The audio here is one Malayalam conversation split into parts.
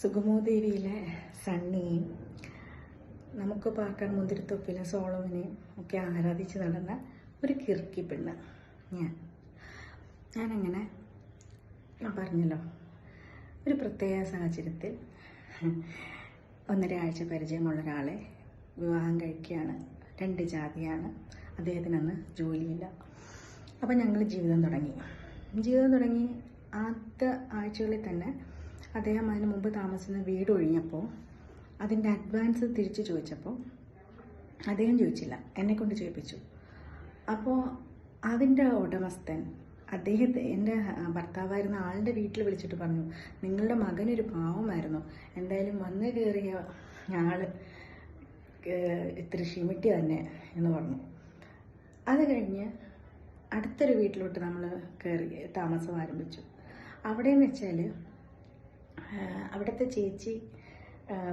സുഗമോദേവിയിലെ സണ്ണിയും നമുക്ക് പാർക്കാൻ മുന്തിരിത്തൊപ്പിലെ സോളമനെയും ഒക്കെ ആരാധിച്ച് നടന്ന ഒരു കിറുക്കി പെണ്ണ് ഞാനങ്ങനെ ഞാൻ പറഞ്ഞല്ലോ, ഒരു പ്രത്യേക സാഹചര്യത്തിൽ 1.5 ആഴ്ച പരിചയമുള്ള ഒരാളെ വിവാഹം കഴിക്കുകയാണ്. 2 ജാതിയാണ്. അദ്ദേഹത്തിനന്ന് ജോലിയില്ല. അപ്പം ഞങ്ങൾ ജീവിതം തുടങ്ങി. ആദ്യ ആഴ്ചകളിൽ തന്നെ അദ്ദേഹം അതിന് മുമ്പ് താമസിക്കുന്ന വീട് ഒഴിഞ്ഞപ്പോൾ അതിൻ്റെ അഡ്വാൻസ് തിരിച്ചു ചോദിച്ചപ്പോൾ അദ്ദേഹം ചോദിച്ചില്ല, എന്നെക്കൊണ്ട് ചോദിപ്പിച്ചു. അപ്പോൾ അതിൻ്റെ ഉടമസ്ഥൻ എൻ്റെ ഭർത്താവായിരുന്ന ആളുടെ വീട്ടിൽ വിളിച്ചിട്ട് പറഞ്ഞു, നിങ്ങളുടെ മകനൊരു പാവമായിരുന്നു, എന്തായാലും വന്ന് കയറിയ ആൾ ഇത്തിരി ഷിമിട്ടി തന്നെ എന്ന് പറഞ്ഞു. അത് കഴിഞ്ഞ് അടുത്തൊരു വീട്ടിലോട്ട് നമ്മൾ കയറി താമസം ആരംഭിച്ചു. അവിടെയെന്ന് വെച്ചാൽ അവിടുത്തെ ചേച്ചി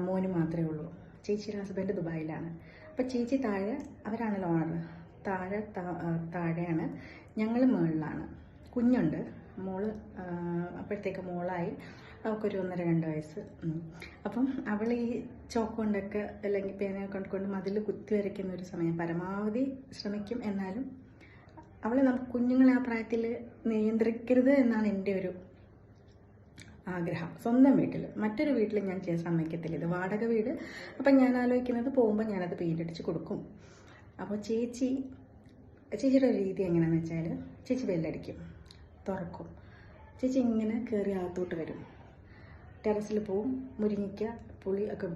മോന് മാത്രമേ ഉള്ളൂ. ചേച്ചിയുടെ ഹസ്ബൻഡ് ദുബായിലാണ്. അപ്പോൾ ചേച്ചി താഴെ, അവരാണല്ലോ ഓണർ, താഴെയാണ്, ഞങ്ങൾ മുകളിലാണ്. കുഞ്ഞുണ്ട്, മോള് അപ്പോഴത്തേക്ക് മോളായി, അവൾക്കൊരു 1.5-2 വയസ്സ്. അപ്പം അവൾ ഈ ചോക്ക് കൊണ്ടൊക്കെ അല്ലെങ്കിൽ പേന കൊണ്ട് മതിൽ കുത്തി വരയ്ക്കുന്ന ഒരു സമയം പരമാവധി ശ്രമിക്കും. എന്നാലും അവളെ നമുക്ക് കുഞ്ഞുങ്ങളെ ആ പ്രായത്തിൽ നിയന്ത്രിക്കരുത് എന്നാണ് എൻ്റെ ഒരു ആഗ്രഹം. സ്വന്തം വീട്ടിൽ, മറ്റൊരു വീട്ടിൽ ഞാൻ ചെയ്യാൻ സമ്മതിക്കത്തില്ല. ഇത് വാടക വീട്. അപ്പം ഞാൻ ആലോചിക്കുന്നത്, പോകുമ്പോൾ ഞാനത് പെയിൻ്റ് അടിച്ച് കൊടുക്കും. അപ്പോൾ ചേച്ചിയുടെ രീതി എങ്ങനെയാണെന്ന് വെച്ചാൽ, ചേച്ചി ബെല്ലടിക്കും, തുറക്കും. ചേച്ചി ഇങ്ങനെ കയറി അകത്തോട്ട് വരും, ടെറസിൽ പോവും, മുരിങ്ങിക്ക പുളി ഒക്കെ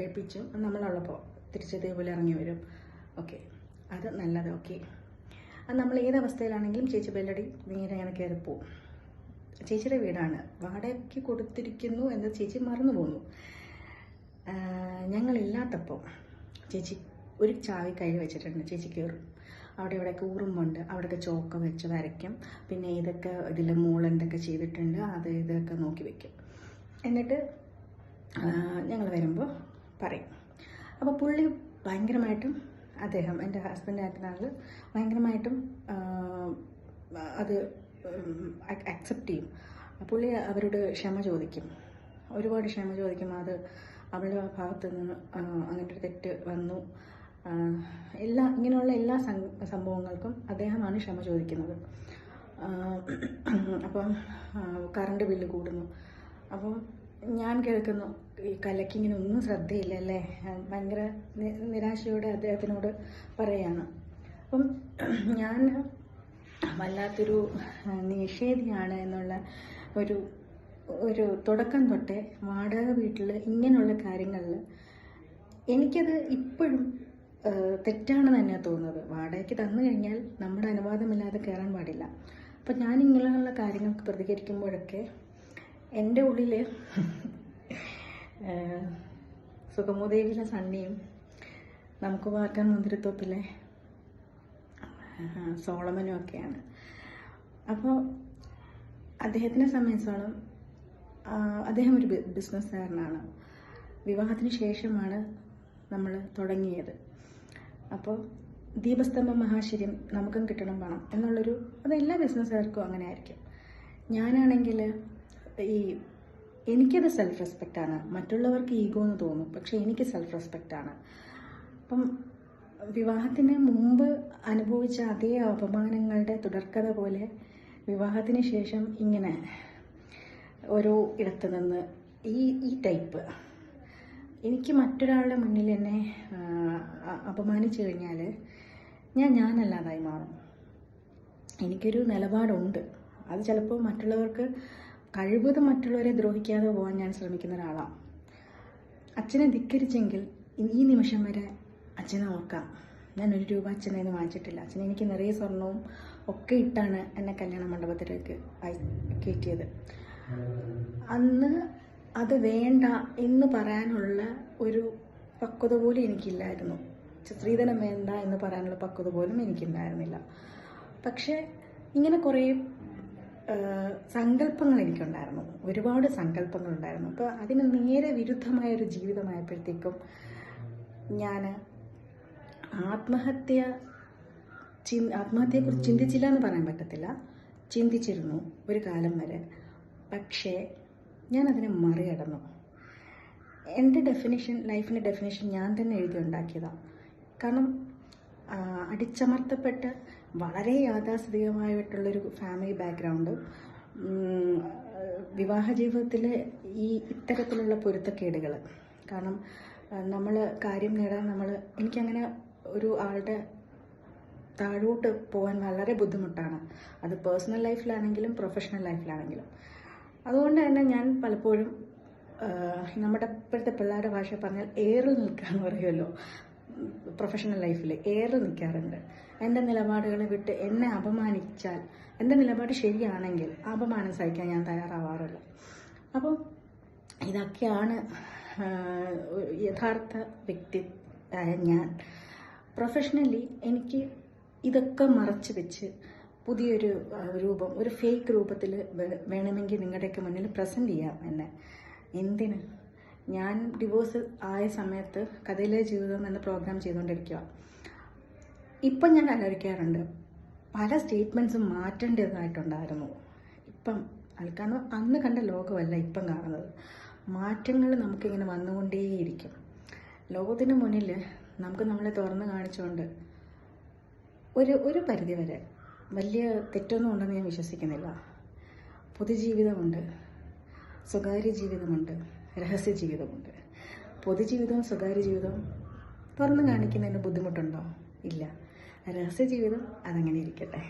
ഏൽപ്പിച്ചും നമ്മളുള്ളപ്പോൾ തിരിച്ചതേപോലെ ഇറങ്ങി വരും. ഓക്കെ, അത് നല്ലത്. ഓക്കെ, അത് നമ്മൾ ഏതവസ്ഥയിലാണെങ്കിലും ചേച്ചി ബെല്ലടി നേരെ അങ്ങനെ കയറിപ്പോവും. ചേച്ചിയുടെ വീടാണ്, വാടകയ്ക്ക് കൊടുത്തിരിക്കുന്നു എന്ന് ചേച്ചി മറന്നു പോന്നു. ഞങ്ങളില്ലാത്തപ്പോൾ ചേച്ചി ഒരു ചാവി കൈ വെച്ചിട്ടുണ്ട്. ചേച്ചി കയറും, അവിടെ ഇവിടെയൊക്കെ ഉറുമ്പുണ്ട്, അവിടെയൊക്കെ ചോക്ക വെച്ച് വരയ്ക്കും. പിന്നെ ഇതൊക്കെ ഇതിൽ എന്തൊക്കെ ചെയ്തിട്ടുണ്ട് അത് ഇതൊക്കെ നോക്കി വയ്ക്കും. എന്നിട്ട് ഞങ്ങൾ വരുമ്പോൾ പറയും. അപ്പോൾ പുള്ളി ഭയങ്കരമായിട്ടും, അദ്ദേഹം എൻ്റെ ഹസ്ബൻഡായിട്ടുള്ള ഭയങ്കരമായിട്ടും അത് അക്സെപ്റ്റ് ചെയ്യും. പുള്ളി അവരോട് ക്ഷമ ചോദിക്കും, ഒരുപാട് ക്ഷമ ചോദിക്കും. അത് അവളുടെ ഭാഗത്തു നിന്ന് അങ്ങനെ ഒരു തെറ്റ് വന്നു, ഇങ്ങനെയുള്ള എല്ലാ സംഭവങ്ങൾക്കും അദ്ദേഹമാണ് ക്ഷമ ചോദിക്കുന്നത്. അപ്പം കറണ്ട് ബില്ല് കൂടുന്നു. അപ്പം ഞാൻ കേൾക്കുന്നു, ഈ കലക്കിങ്ങനെ ഒന്നും ശ്രദ്ധയില്ല അല്ലേ, ഭയങ്കര നിരാശയോടെ അദ്ദേഹത്തിനോട് പറയുകയാണ്. അപ്പം ഞാൻ വല്ലാത്തൊരു നിഷേധിയാണ് എന്നുള്ള ഒരു തുടക്കം തൊട്ടേ വാടക വീട്ടിൽ ഇങ്ങനെയുള്ള കാര്യങ്ങളിൽ എനിക്കത് ഇപ്പോഴും തെറ്റാണെന്ന് തന്നെയാണ് തോന്നുന്നത്. വാടകയ്ക്ക് തന്നു കഴിഞ്ഞാൽ നമ്മുടെ അനുവാദമില്ലാതെ കയറാൻ പാടില്ല. അപ്പം ഞാൻ ഇങ്ങനെയുള്ള കാര്യങ്ങൾക്ക് പ്രതികരിക്കുമ്പോഴൊക്കെ എൻ്റെ ഉള്ളിൽ സുഗമോദേവിയിലെ സണ്ണിയും നമുക്ക് പാർക്കാൻ മുന്തിരിത്തോപ്പിലെ സോളമനും ഒക്കെയാണ്. അപ്പോൾ അദ്ദേഹത്തിനെ സംബന്ധിച്ചോളം അദ്ദേഹം ഒരു ബിസിനസ്സുകാരനാണ്. വിവാഹത്തിന് ശേഷമാണ് നമ്മൾ തുടങ്ങിയത്. അപ്പോൾ ദീപസ്തംഭം മഹാശര്യം, നമുക്കും കിട്ടണം പണം എന്നുള്ളൊരു, അത് എല്ലാ ബിസിനസ്സുകാർക്കും അങ്ങനെ ആയിരിക്കും. ഞാനാണെങ്കിൽ എനിക്കത് സെൽഫ് റെസ്പെക്റ്റാണ്. മറ്റുള്ളവർക്ക് ഈഗോ എന്ന് തോന്നും, പക്ഷെ എനിക്ക് സെൽഫ് റെസ്പെക്റ്റാണ്. അപ്പം വിവാഹത്തിന് മുമ്പ് അനുഭവിച്ച അതേ അപമാനങ്ങളുടെ തുടർക്കഥ പോലെ വിവാഹത്തിന് ശേഷം ഇങ്ങനെ ഓരോ ഇടത്ത് നിന്ന് ഈ ടൈപ്പ്, എനിക്ക് മറ്റൊരാളുടെ മുന്നിൽ എന്നെ അപമാനിച്ചു കഴിഞ്ഞാൽ ഞാനല്ലാതായി മാറും. എനിക്കൊരു നിലപാടുണ്ട്. അത് ചിലപ്പോൾ മറ്റുള്ളവർക്ക്, കഴിവതും മറ്റുള്ളവരെ ദ്രോഹിക്കാതെ പോകാൻ ഞാൻ ശ്രമിക്കുന്ന ഒരാളാണ്. അച്ഛനെ ധിക്കരിച്ചെങ്കിൽ ഈ നിമിഷം വരെ അച്ഛനെ ഓർക്കാം. ഞാൻ 1 രൂപ അച്ഛനെ നിന്ന് വാങ്ങിച്ചിട്ടില്ല. അച്ഛൻ എനിക്ക് നിറയെ സ്വർണവും ഒക്കെ ഇട്ടാണ് എന്നെ കല്യാണ മണ്ഡപത്തിലേക്ക് കയറ്റിയത്. അന്ന് അത് വേണ്ട എന്ന് പറയാനുള്ള ഒരു പക്വത പോലും എനിക്കില്ലായിരുന്നു. സ്ത്രീധനം വേണ്ട എന്ന് പറയാനുള്ള പക്വത പോലും എനിക്കുണ്ടായിരുന്നില്ല. പക്ഷേ ഇങ്ങനെ കുറേ സങ്കല്പങ്ങൾ എനിക്കുണ്ടായിരുന്നു, ഒരുപാട് സങ്കല്പങ്ങളുണ്ടായിരുന്നു. അപ്പോൾ അതിന് നേരെ വിരുദ്ധമായൊരു ജീവിതമായപ്പോഴത്തേക്കും ഞാൻ ആത്മഹത്യയെക്കുറിച്ച് ചിന്തിച്ചില്ല എന്ന് പറയാൻ പറ്റത്തില്ല, ചിന്തിച്ചിരുന്നു ഒരു കാലം വരെ. പക്ഷേ ഞാനതിനെ മറികടന്നു. എൻ്റെ ഡെഫിനിഷൻ, ലൈഫിൻ്റെ ഡെഫിനിഷൻ ഞാൻ തന്നെ എഴുതി ഉണ്ടാക്കിയതാണ്. കാരണം അടിച്ചമർത്തപ്പെട്ട് വളരെ യാഥാസ്ഥിതികമായിട്ടുള്ളൊരു ഫാമിലി ബാക്ക്ഗ്രൗണ്ട്, വിവാഹ ജീവിതത്തിലെ ഇത്തരത്തിലുള്ള പൊരുത്തക്കേടുകൾ. കാരണം നമ്മൾ കാര്യം നേടാൻ എനിക്കങ്ങനെ ഒരു ആളുടെ താഴോട്ട് പോകാൻ വളരെ ബുദ്ധിമുട്ടാണ്. അത് പേഴ്സണൽ ലൈഫിലാണെങ്കിലും പ്രൊഫഷണൽ ലൈഫിലാണെങ്കിലും. അതുകൊണ്ട് തന്നെ ഞാൻ പലപ്പോഴും നമ്മുടെ ഇപ്പോഴത്തെ പിള്ളേരുടെ ഭാഷ പറഞ്ഞാൽ എയറിൽ നിൽക്കാന്ന് പറയുമല്ലോ, പ്രൊഫഷണൽ ലൈഫിൽ എയറിൽ നിൽക്കാറുണ്ട്. എൻ്റെ നിലപാടുകളെ വിട്ട് എന്നെ അപമാനിച്ചാൽ, എൻ്റെ നിലപാട് ശരിയാണെങ്കിൽ അപമാനം സഹിക്കാൻ ഞാൻ തയ്യാറാവാറില്ല. അപ്പോൾ ഇതൊക്കെയാണ് യഥാർത്ഥ വ്യക്തി ഞാൻ. പ്രൊഫഷണലി എനിക്ക് ഇതൊക്കെ മറച്ചു വെച്ച് പുതിയൊരു രൂപം, ഒരു ഫേക്ക് രൂപത്തിൽ വേണമെങ്കിൽ നിങ്ങളുടെയൊക്കെ മുന്നിൽ പ്രസൻറ്റ് ചെയ്യാം എന്നെ. എന്തിന്? ഞാൻ ഡിവോഴ്സ് ആയ സമയത്ത് കഥയിലെ ജീവിതം എന്ന പ്രോഗ്രാം ചെയ്തുകൊണ്ടിരിക്കുക. ഇപ്പം ഞാൻ ആലോചിക്കാറുണ്ട്, പല സ്റ്റേറ്റ്മെൻറ്റ്സും മാറ്റേണ്ടതായിട്ടുണ്ടായിരുന്നു. ഇപ്പം കാരണം അന്ന് കണ്ട ലോകമല്ല ഇപ്പം കാണുന്നത്. മാറ്റങ്ങൾ നമുക്കിങ്ങനെ വന്നുകൊണ്ടേയിരിക്കും. ലോകത്തിന് മുന്നിൽ നമുക്ക് നമ്മളെ തുറന്ന് കാണിച്ചുകൊണ്ട് ഒരു പരിധിവരെ വലിയ തെറ്റൊന്നും ഉണ്ടെന്ന് ഞാൻ വിശ്വസിക്കുന്നില്ല. പൊതുജീവിതമുണ്ട്, സ്വകാര്യ ജീവിതമുണ്ട്, രഹസ്യ ജീവിതമുണ്ട്. പൊതുജീവിതവും സ്വകാര്യ ജീവിതവും തുറന്ന് കാണിക്കുന്നതിന് ബുദ്ധിമുട്ടുണ്ടോ? ഇല്ല. രഹസ്യ ജീവിതം അതങ്ങനെ ഇരിക്കട്ടെ.